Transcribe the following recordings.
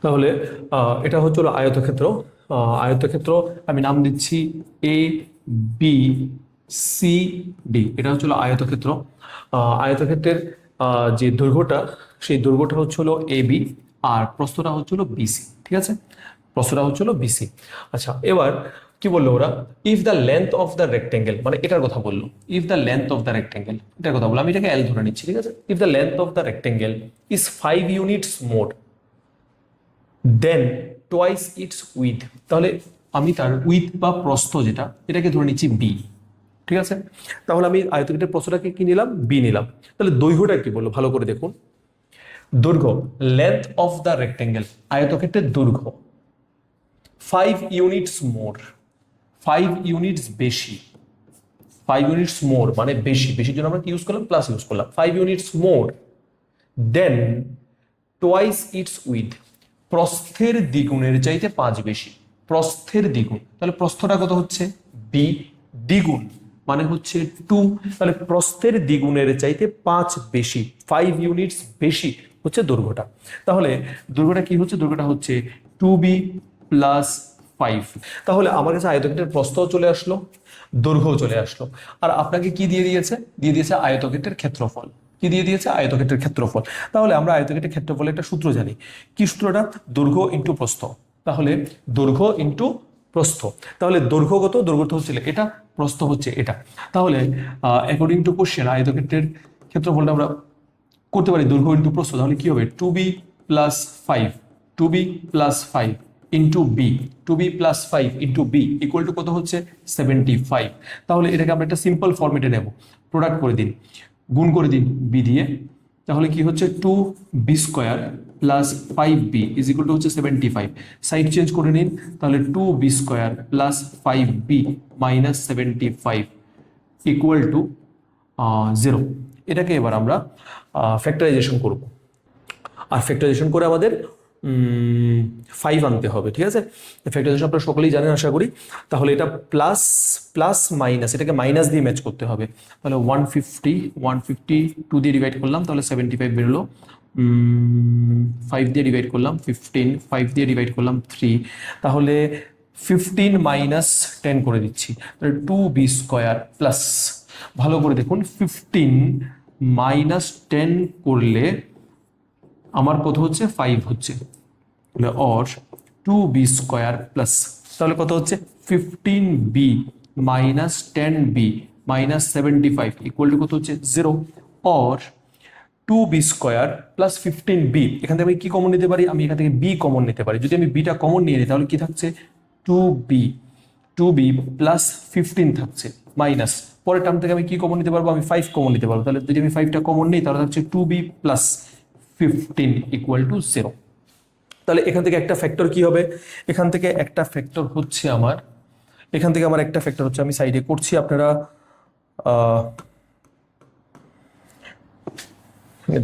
তাহলে এটা হচ্ছে হলো আয়তক্ষেত্র। আয়তক্ষেত্র আমি নাম দিচ্ছি এ বি সি ডি। এটা হচ্ছে হলো আয়তক্ষেত্র। আয়তক্ষেত্রের যে দৈর্ঘ্যটা, সেই দৈর্ঘ্যটা হচ্ছে হলো এ বি, আর প্রস্থটা হচ্ছে হলো বিসি। ঠিক আছে, প্রস্থটা হচ্ছে হলো বিসি। আচ্ছা, এবার কি বললো ওরা? If the length of the rectangle, মানে এটার কথা বললো। If the length of the rectangle, এটার কথা বললো, আমি এটাকে এল ধরে নিচ্ছি। ঠিক আছে, if the length of the rectangle is 5 units more than twice its width, তাহলে আমি তার উইথ বা প্রস্থ যেটা, এটাকে ধরে নিচ্ছি বি। ঠিক আছে, তাহলে আমি আয়তক্ষেত্রের প্রস্থটাকে কি নিলাম? বি নিলাম। তাহলে দৈর্ঘ্যটা কি বললো ভালো করে দেখুন। দৈর্ঘ্য, লেন্থ অফ দ্য রেক্টেঙ্গেল, আয়তক্ষেত্রের দৈর্ঘ্য 5 ইউনিটস মোর, 5 ইউনিটস বেশি। 5 ইউনিটস মোর মানে বেশি, বেশির জন্য আমরা কি ইউজ করলাম? প্লাস ইউজ করলাম। 5 units more than twice its width, প্রস্থের দ্বিগুণের চাইতে 5 বেশি। প্রস্থের দ্বিগুণ, তাহলে প্রস্থটা কত হচ্ছে? বি, দ্বিগুণ মানে হচ্ছে 2, তাহলে প্রস্থের দ্বিগুণের চাইতে 5 বেশি, 5 ইউনিটস বেশি হচ্ছে দৈর্ঘ্যটা। তাহলে দৈর্ঘ্যটা কি হচ্ছে? দৈর্ঘ্যটা হচ্ছে 2b প্লাস 5। তাহলে আমার কাছে আয়তক্ষেত্রের প্রস্থও চলে আসলো, দৈর্ঘ্যও চলে আসলো। আর আপনাকে কি দিয়ে দিয়েছে? দিয়ে দিয়েছে আয়তক্ষেত্রের ক্ষেত্রফল। কি দিয়ে দিয়েছে? আয়তক্ষেত্রের ক্ষেত্রফল। তাহলে আমরা আয়তক্ষেত্রের ক্ষেত্রফলের একটা সূত্র জানি। কি সূত্রটা? দৈর্ঘ্য ইন্টু প্রস্থ। তাহলে দৈর্ঘ্য ইন্টু প্রস্থ, তাহলে দৈর্ঘ্য কত? দৈর্ঘ্য হচ্ছে এটা, প্রস্থ হচ্ছে এটা। তাহলে অ্যাকর্ডিং টু কোশ্চেন আয়তক্ষেত্রের ক্ষেত্রফলটা আমরা করতে পারি দৈর্ঘ্য ইন্টু প্রস্থ। তাহলে কি হবে? 2b plus 5, 2b plus 5 into B, 2b plus 5 into B equal to কত হচ্ছে? 75। তাহলে এটাকে আমরা একটা সিম্পল ফর্মেটে নেব। প্রোডাক্ট করে দিন, গুণ করে দিন বি দিয়ে। তাহলে কি হচ্ছে? 2b square plus 5b is equal to হচ্ছে 75। সাইড চেঞ্জ করে নিন, তাহলে 2b square plus 5b minus 75 equal to 0। এটাকে এবার আমরা ফ্যাক্টরাইজেশন করব, আর ফ্যাক্টরাইজেশন করে আমাদের 5 আনতে হবে। ঠিক আছে, ফ্যাক্টরাইজেশন আপনারা সকলেই জানেন আশা করি। তাহলে এটা প্লাস প্লাস মাইনাস, এটাকে মাইনাস দিয়ে ম্যাচ করতে হবে। তাহলে 150 2 দিয়ে ডিভাইড করলাম, তাহলে 75 বেরোলো। 5 দিয়ে ডিভাইড করলাম 15, 5 দিয়ে ডিভাইড করলাম 3, তাহলে 15 মাইনাস 10 করে দিচ্ছি, তাহলে 2b স্কোয়ার প্লাস, ভালো করে দেখুন, 15 মাইনাস 10 করলে আমার কত হচ্ছে? 5 হচ্ছে। তাহলে অর 2b স্কোয়ার প্লাস, তাহলে কত হচ্ছে? 15b minus 10b minus 75 equal to কত হচ্ছে? 0। Or 2b square plus 15b, এখান থেকে আমি কি কমন নিতে পারি? আমি এখান থেকে b কমন নিতে পারি। যদি আমি বিটা কমন নিয়ে নিই তাহলে কি থাকছে? 2b প্লাস 15 থাকছে মাইনাস, পরের টার্ম থেকে আমি কি কমন নিতে পারবো? আমি 5 কমন নিতে পারবো। তাহলে যদি আমি 5টা কমন নিই তাহলে থাকছে 2b প্লাস 15 ইকুয়াল টু 0। তাহলে এখান থেকে একটা ফ্যাক্টর কি হবে? এখান থেকে একটা ফ্যাক্টর হচ্ছে আমার, এখান থেকে আমার একটা ফ্যাক্টর হচ্ছে, আমি সাইডে করছি, আপনারা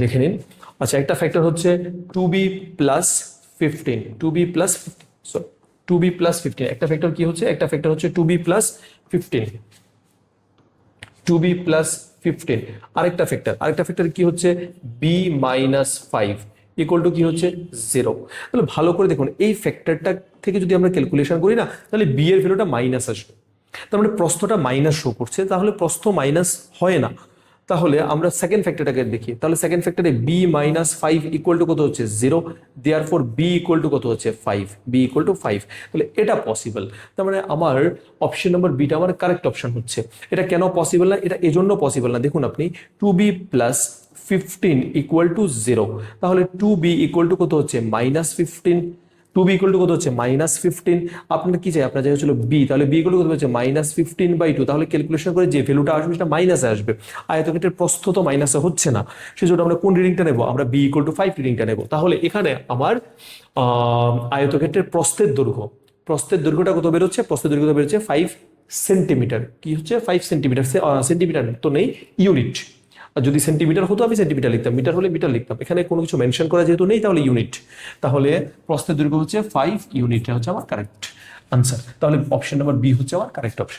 দেখে নিন। আচ্ছা, একটা ফ্যাক্টর হচ্ছে 2b plus 15, 2b plus 2b plus 15। একটা ফ্যাক্টর কি হচ্ছে? একটা ফ্যাক্টর হচ্ছে 2b প্লাস 15, 2b প্লাস 15। আরেকটা ফ্যাক্টর কি হচ্ছে? b মাইনাস 5 ইকুয়াল টু কি হচ্ছে? 0। তাহলে ভালো করে দেখুন, এই ফ্যাক্টরটা থেকে যদি আমরা ক্যালকুলেশন করি না, তাহলে b এর ভ্যালুটা মাইনাস আসবে। তার মানে প্রস্থটা মাইনাস শো করছে, তাহলে প্রস্থ মাইনাস হয় না। তাহলে আমরা সেকেন্ড ফ্যাক্টরটাকে দেখি। তাহলে সেকেন্ড ফ্যাক্টরে b মাইনাস 5 ইকুয়াল টু কত হচ্ছে? 0। দেয়ারফর b ইকুয়াল টু কত হচ্ছে? 5, b ইকুয়াল টু 5। তাহলে এটা পসিবল। তার মানে আমার অপশন নাম্বার বিটা আমার কারেক্ট অপশন হচ্ছে। এটা কেন পসিবল না? এটা এজন্য পসিবল না, দেখুন আপনি 2b প্লাস 15 ইকুয়াল টু 0, তাহলে 2b ইকুয়াল টু কত হচ্ছে? মাইনাস 15। 2b ইকুয়াল টু কত হচ্ছে? মাইনাস 15। আপনার কি চাই? আপনার চাই হচ্ছিল b, তাহলে b ইকুয়াল টু কত হচ্ছে? মাইনাস 15/2। তাহলে ক্যালকুলেশন করে যে ভ্যালুটা আসবে সেটা মাইনাসে আসবে। আয়তক্ষেত্রের প্রস্থ তো মাইনাসে হচ্ছে না, সেজন্য আমরা কোন রিডিংটা নেব? আমরা b ইকুয়াল টু 5 রিডিংটা নেব। তাহলে এখানে আমার আয়তক্ষেত্রের প্রস্থের দৈর্ঘ্যটা কত বেরোচ্ছে? প্রস্থের দৈর্ঘ্য বেরোচ্ছে 5 সেন্টিমিটার। কি হচ্ছে? 5 সেন্টিমিটার। সেন্টিমিটার তো নেই, ইউনিট। আর যদি সেন্টিমিটার হতো আমি সেন্টিমিটার লিখতাম, মিটার হলে মিটার লিখতাম। এখানে কোনো কিছু মেনশন করা যেহেতু নেই, তাহলে ইউনিট। তাহলে প্রস্থের দৈর্ঘ্য হচ্ছে 5 ইউনিট, হচ্ছে আমার কারেক্ট আনসার। তাহলে অপশন নাম্বার বি হচ্ছে আমার কারেক্ট অপশন।